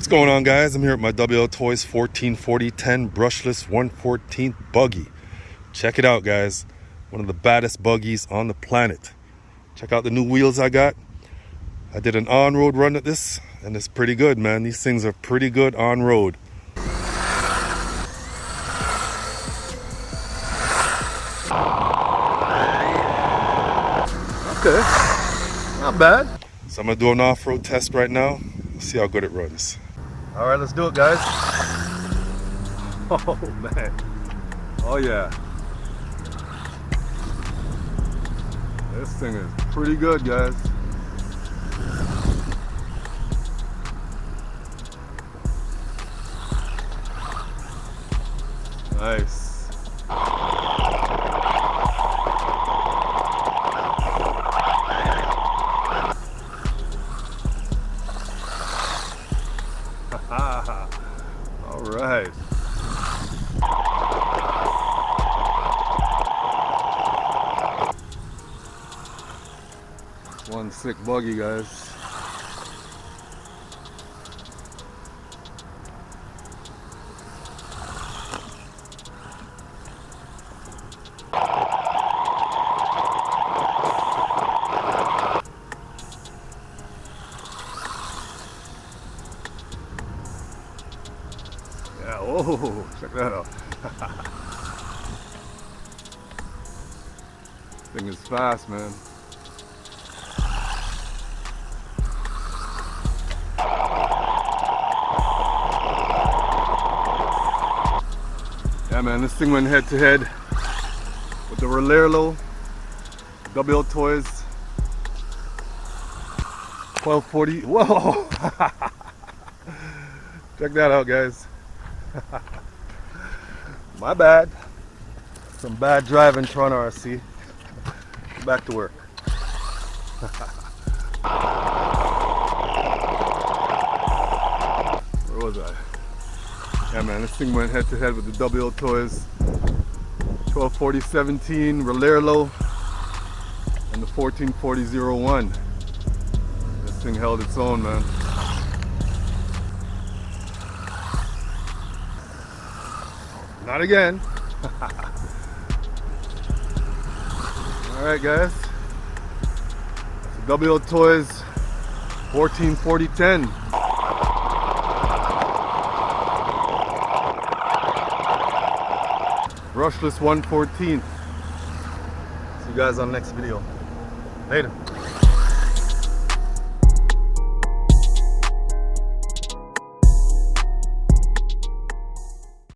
What's going on, guys? I'm here at my Wltoys 144010 Brushless 114th Buggy. Check it out, guys. One of the baddest buggies on the planet. Check out the new wheels I got. I did an on-road run at this, and it's pretty good, man. These things are pretty good on-road. Okay, not bad. So I'm gonna do an off-road test right now. See how good it runs. All right, let's do it, guys. Oh man, oh yeah. This thing is pretty good, guys. Nice. All right. One sick buggy, guys. Yeah, whoa, check that out. Thing is fast, man. Yeah, man, this thing went head to head with the Wltoys Wltoys 1240. Whoa! Check that out, guys. My bad. Some bad driving Toronto RC. Back to work. Where was I? Yeah, man, this thing went head to head with the Wltoys 124017 Wltoys and the 144001. This thing held its own, man. Not again. Alright, guys. The Wltoys 144010. Brushless 114th. See you guys on the next video. Later.